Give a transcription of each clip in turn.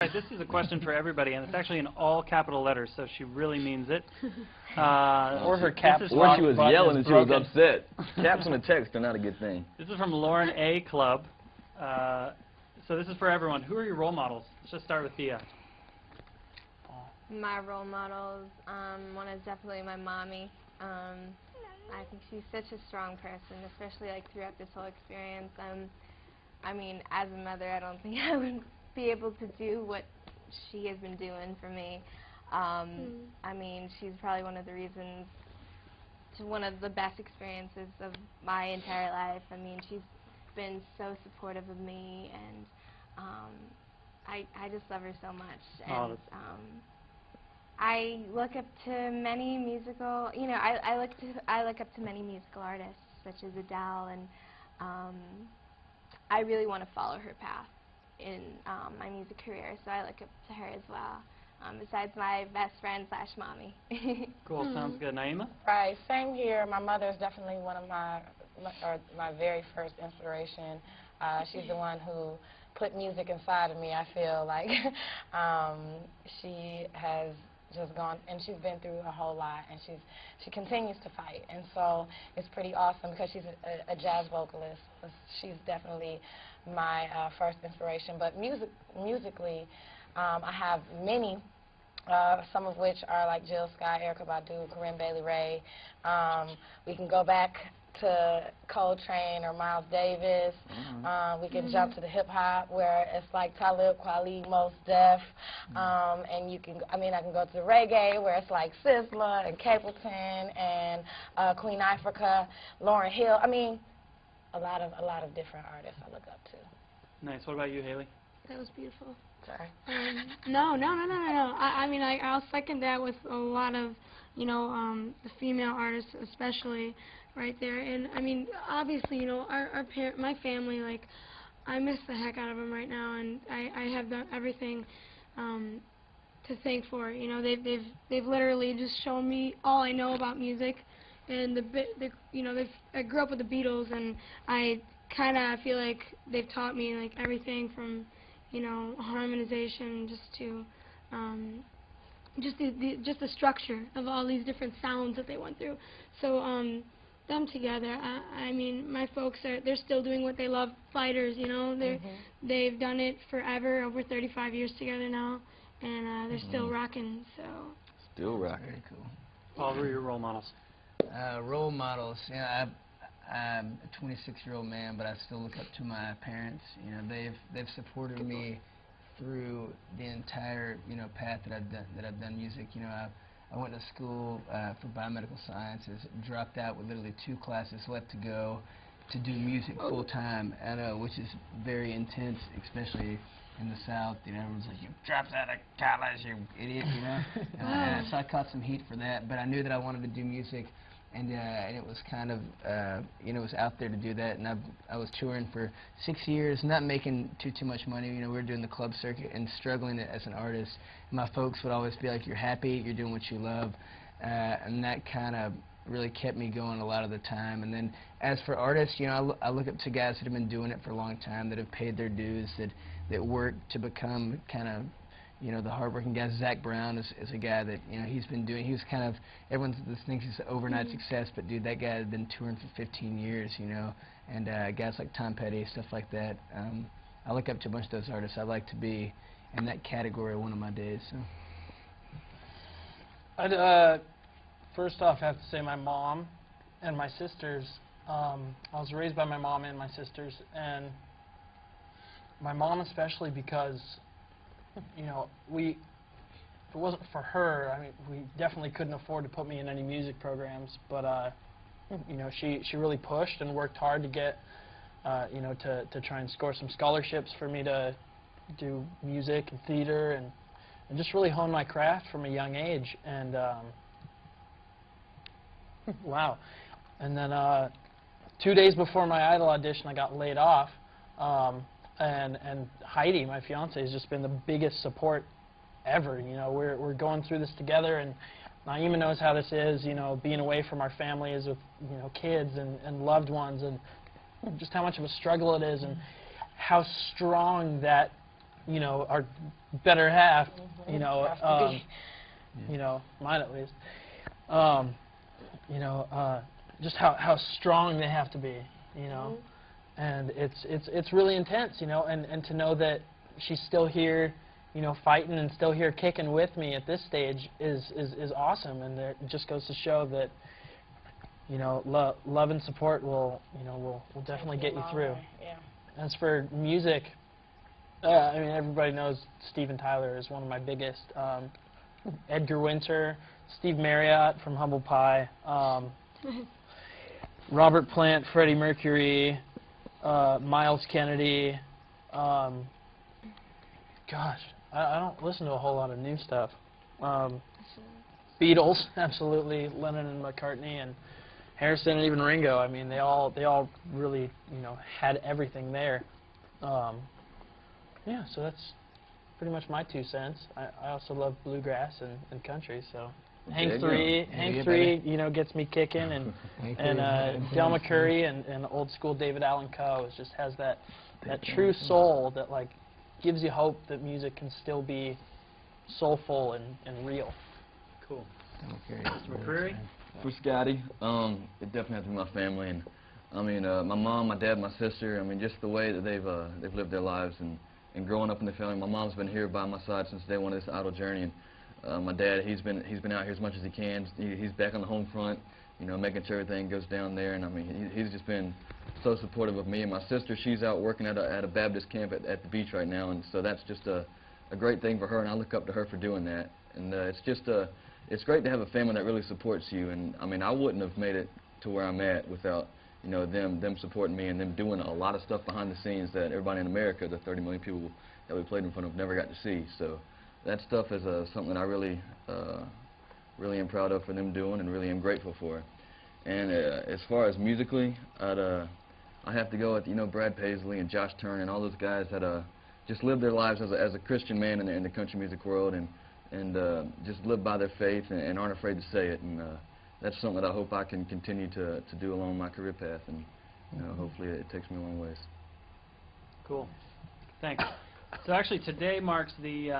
Right, this is a question for everybody, and it's actually in all capital letters, so she really means it. Or her caps Or she was yelling and she was broken. upset. Caps on the text are not a good thing. This is from Lauren A. Club. So this is for everyone. Who are your role models? Let's just start with Thea. My role models, one is definitely my mommy. I think she's such a strong person, especially like throughout this whole experience. I mean, as a mother, I don't think I would be able to do what she has been doing for me. I mean, she's probably one of the reasons, one of the best experiences of my entire life. I mean, she's been so supportive of me, and I just love her so much. And I look up to many musical, you know, I look up to many musical artists such as Adele, and I really want to follow her path in my music career, so I look up to her as well, besides my best friend / mommy. Cool, sounds good. Naima? Right, same here. My mother is definitely one of my very first inspiration. She's the one who put music inside of me, I feel like. She has just gone, and she's been through a whole lot, and she continues to fight, and so it's pretty awesome because she's a jazz vocalist. She's definitely my first inspiration. But musically, I have many, some of which are like Jill Scott, Erykah Badu, Corinne Bailey Rae. We can go back to Coltrane or Miles Davis. We can jump to the hip hop where it's like Talib Kweli, Mos Def, and you can, I can go to the reggae where it's like Sizzla and Capleton and Queen Ifrica, Lauryn Hill. I mean, a lot of different artists I look up to. Nice. What about you, Haley? That was beautiful. Sorry. No. I mean, I'll second that with a lot of, you know, the female artists especially right there. And I mean, obviously, you know, my family, like, I miss the heck out of them right now, and I have done everything to thank for. You know, they've literally just shown me all I know about music, and you know, I grew up with the Beatles, and I kind of feel like they've taught me like everything from, you know, harmonization just to just the structure of all these different sounds that they went through. So them together, I mean, my folks they're still doing what they love. Fighters, you know, they've done it forever, over 35 years together now, and they're still rocking. So Still rocking. Very cool. Paul, who are your role models? Role models, you know, I'm a 26-year-old man, but I still look up to my parents. You know, they've supported me through the entire, you know, path that I've done music. You know, I went to school for biomedical sciences, dropped out with literally 2 classes left to go to do music full time. I know, which is very intense, especially in the South. You know, everyone's like, "You dropped out of college, you idiot," you know. So I caught some heat for that, but I knew that I wanted to do music. And it was kind of, you know, it was out there to do that. And I was touring for 6 years, not making too much money. You know, we were doing the club circuit and struggling as an artist. My folks would always be like, "You're happy, you're doing what you love," and that kind of really kept me going a lot of the time. And then as for artists, you know, I look up to guys that have been doing it for a long time, that have paid their dues, that work to become kind of, you know, the hardworking guys. Zach Brown is a guy that, you know, he was kind of, everyone thinks he's an overnight success, but dude, that guy had been touring for 15 years, you know, and guys like Tom Petty, stuff like that. I look up to a bunch of those artists. I'd like to be in that category one of my days. So. I'd first off have to say my mom and my sisters. I was raised by my mom and my sisters, and my mom especially because, you know, if it wasn't for her, I mean, we definitely couldn't afford to put me in any music programs, but you know, she really pushed and worked hard to get, you know, to try and score some scholarships for me to do music and theater and just really hone my craft from a young age. And wow. And then 2 days before my Idol audition, I got laid off. And Heidi, my fiance, has just been the biggest support ever. You know, we're going through this together, and Naima knows how this is, you know, being away from our family is with, you know, kids and loved ones, and just how much of a struggle it is, and how strong that you know, our better half, you know, Has to be. you know, mine at least, you know, just how strong they have to be, you know, and it's really intense, you know, and to know that she's still here, you know, fighting and still here kicking with me at this stage is awesome, and it just goes to show that, you know, love and support will, you know, will definitely get you through. Yeah. As for music, I mean, everybody knows Steven Tyler is one of my biggest. Edgar Winter, Steve Marriott from Humble Pie, Robert Plant, Freddie Mercury, Miles Kennedy. Gosh, I don't listen to a whole lot of new stuff. Beatles, absolutely, Lennon and McCartney, and Harrison, and even Ringo. I mean, they all really, you know, had everything there. Yeah, so that's pretty much my 2 cents. I also love bluegrass and country, so Hank 3, you know, gets me kicking, and Del McCurry and old school David Allan Coe just has that true soul that like gives you hope that music can still be soulful and real. Cool. Mr. McCreary? For Scotty, it definitely has to be my family, and I mean, my mom, my dad, my sister. I mean, just the way that they've lived their lives, and growing up in the family. My mom's been here by my side since day one of this idol journey, and my dad, he's been out here as much as he can. He's back on the home front, you know, making sure everything goes down there, and I mean, he's just been so supportive of me. And my sister, she's out working at a Baptist camp at the beach right now, and so that's just a great thing for her, and I look up to her for doing that. And it's just it's great to have a family that really supports you, and I mean, I wouldn't have made it to where I'm at without, you know, them supporting me and them doing a lot of stuff behind the scenes that everybody in America, the 30 million people that we played in front of, never got to see. So that stuff is something I really am proud of for them doing, and really am grateful for. And as far as musically, I have to go with, you know, Brad Paisley and Josh Turner and all those guys that just live their lives as a Christian man in the country music world, and just live by their faith and aren't afraid to say it. And that's something that I hope I can continue to do along my career path, and you know, hopefully it takes me a long ways. Cool. Thanks. So actually today marks the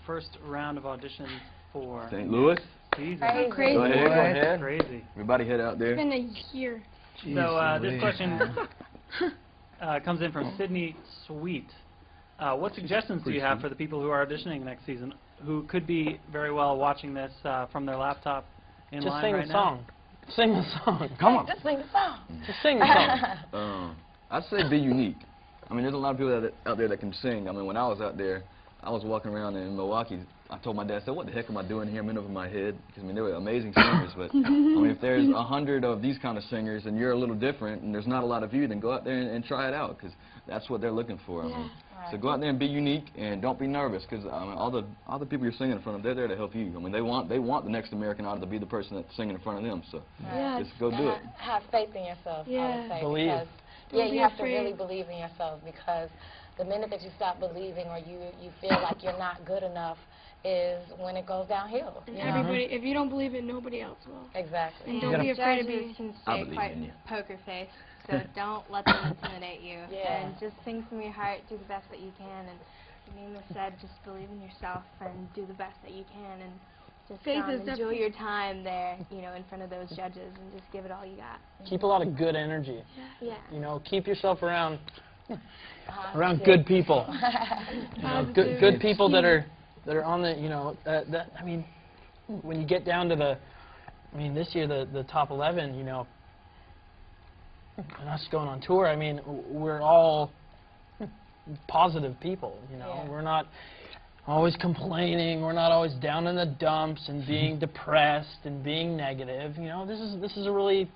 first round of auditions for St. Louis? season. Crazy. Go ahead. Crazy. Everybody head out there. It's been a year. So this question comes in from Sydney Sweet. What suggestions do you have for the people who are auditioning next season, who could be very well watching this from their laptop in Just line sing right the song. now? Sing the song. Come on. Just sing the song. Just sing the song. I'd say be unique. I mean, there's a lot of people out there that can sing. I mean, when I was out there, I was walking around in Milwaukee. I told my dad, I said, what the heck am I doing here? I'm in over my head. Because, I mean, they were amazing singers. But, I mean, if there's 100 of these kind of singers and you're a little different and there's not a lot of you, then go out there and try it out. Because that's what they're looking for. I mean, so go out there and be unique, and don't be nervous. Because, I mean, all the people you're singing in front of, they're there to help you. I mean, they want the next American Idol to be the person that's singing in front of them. So just go do it. Have faith in yourself, I would say. Believe. Because, you have to really believe in yourself, because the minute that you stop believing, or you feel like you're not good enough, is when it goes downhill. And everybody, if you don't believe it, nobody else will. Exactly. And don't be afraid to Judges be. can I stay believe quite in you. poker face, so don't let them intimidate you. Yeah. And just sing from your heart, do the best that you can, and Nima said, just believe in yourself and do the best that you can, and just Faith is enjoy definitely- your time there, you know, in front of those judges, and just give it all you got. Keep a lot of good energy. Yeah. You know, keep yourself around Positive. good people. You know, Positive. good people that are on the, you know, that, I mean, when you get down to the, I mean, this year the top 11, you know, and us going on tour, I mean, we're all positive people, you know. Yeah. We're not always complaining, we're not always down in the dumps and being depressed and being negative. You know, this is a really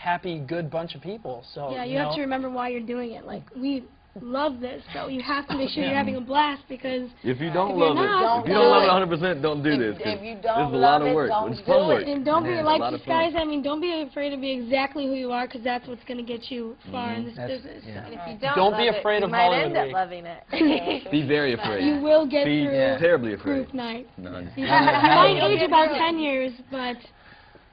happy, good bunch of people. So Yeah, you have know, to remember why you're doing it. Like, we love this, so you have to make sure you're having a blast, because If you don't If you're love not, it, if you don't love it 100%, don't do this. 'cause If you this don't is a lot love of it, work. don't It's do fun it. work. and don't Yeah, be it's a like lot these of fun. guys. I mean, don't be afraid to be exactly who you are, because that's what's going to get you far in this business. yeah. And if you Right. don't Don't be love afraid it, of you might Hollywood end up Week. loving it. Be very afraid. You will get Be through terribly afraid. proof night. No, You might age about 10 years, but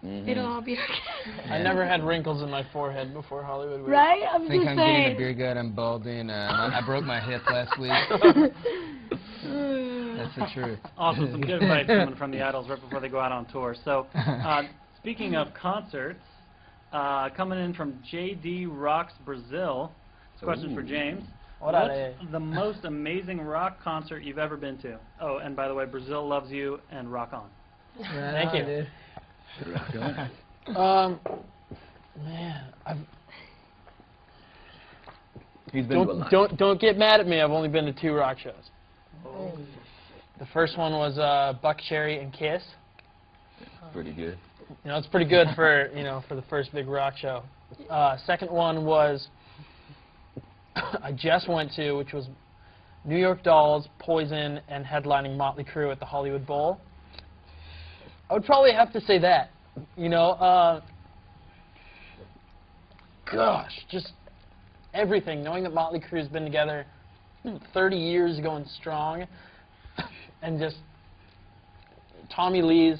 It'll all be okay. I never had wrinkles in my forehead before Hollywood Week. Right? I'm I think just I'm saying. getting a beer gut. I'm balding. I broke my hip last week. That's the truth. Awesome. Some good advice coming from the Idols right before they go out on tour. So, speaking of concerts, coming in from JD Rocks Brazil, this question's for James. What's the most amazing rock concert you've ever been to? Oh, and by the way, Brazil loves you and rock on. Thank you. Dude. Man, He's been to a lot. don't get mad at me. I've only been to 2 rock shows. Oh. The first one was Buck Cherry and Kiss. Pretty good. You know, it's pretty good for for the first big rock show. Second one was I just went to, which was New York Dolls, Poison, and headlining Motley Crue at the Hollywood Bowl. I would probably have to say that. Gosh, just everything. Knowing that Motley Crue's been together 30 years going strong, and just Tommyland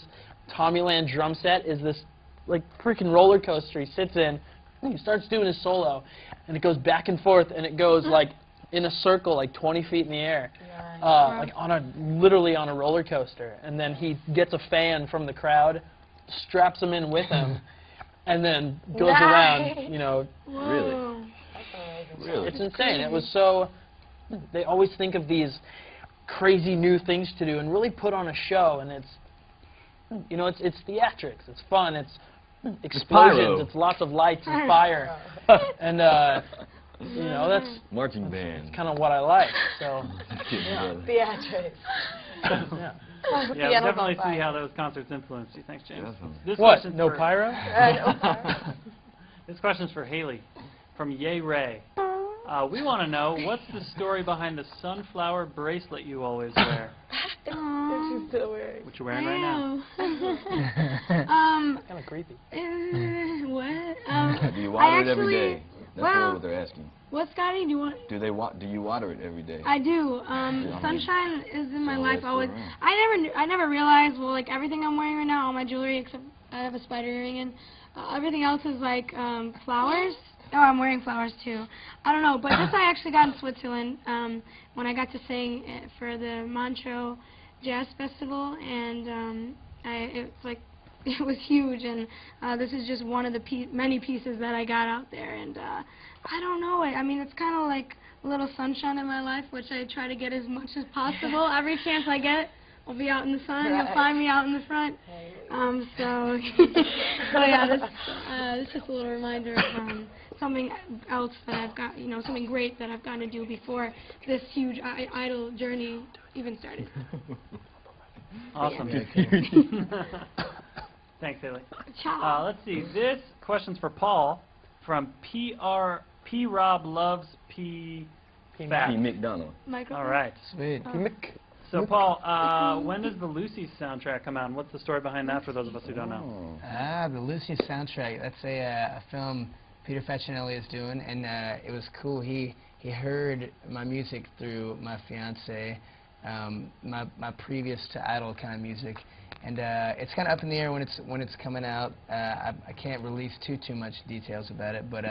drum set is this like freaking roller coaster. He sits in, and he starts doing his solo, and it goes back and forth, and it goes like in a circle, like 20 feet in the air, like literally on a roller coaster. And then he gets a fan from the crowd, straps him in with him, and then goes around. Really? Really? It's insane. It was so. They always think of these crazy new things to do and really put on a show, and it's theatrics. It's fun. It's explosions. It's lots of lights and fire, and that's marching band. kind of what I like. So Theatrics. yeah. Yeah, we definitely see how those concerts influenced you. Thanks, James. This What? question's No for- pyro? This question's for Haley from Yay Ray. We want to know, what's the story behind the sunflower bracelet you always wear? She's still wearing. What you're wearing right now? Kind of creepy. What? Do you water it every day? That's well, what they're asking. What, Scotty? Do you want? Do you water it every day? I do. Sunshine is in my life always. I never realized, well, like everything I'm wearing right now, all my jewelry except I have a spider earring in. Everything else is like flowers. Oh, I'm wearing flowers too. I don't know, but this I actually got in Switzerland when I got to sing for the Montreux Jazz Festival, and it was huge. And this is just one of the many pieces that I got out there, and I don't know. I mean, it's kind of like a little sunshine in my life, which I try to get as much as possible. Every chance I get, I'll be out in the sun. You'll find me out in the front. So yeah, this is just a little reminder of something else that I've got, something great that I've gotten to do before this huge idol journey even started. Awesome. Yeah. Thanks, Haley. Ciao. Let's see. This question's for Paul from P. Rob Loves P. Fat. P. McDonald. Microphone? All right. Sweet. So, Paul, when does the Lucy soundtrack come out, and what's the story behind that for those of us who don't know? The Lucy soundtrack. That's a film Peter Facinelli is doing, and it was cool. He heard my music through my fiance, my previous to Idol kind of music, and it's kind of up in the air when it's coming out. I can't release too much details about it, but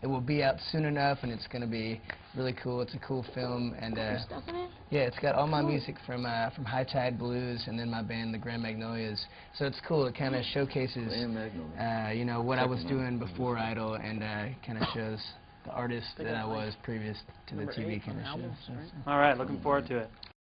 it will be out soon enough, and it's going to be really cool. It's a cool film, and Stuff in it? yeah, it's got all my music from High Tide Blues and then my band, the Grand Magnolias. So it's cool. It kind of showcases, what I was doing before Idol, and kind of shows the artist that I was previous to the TV kind of show. So. All right, looking forward to it.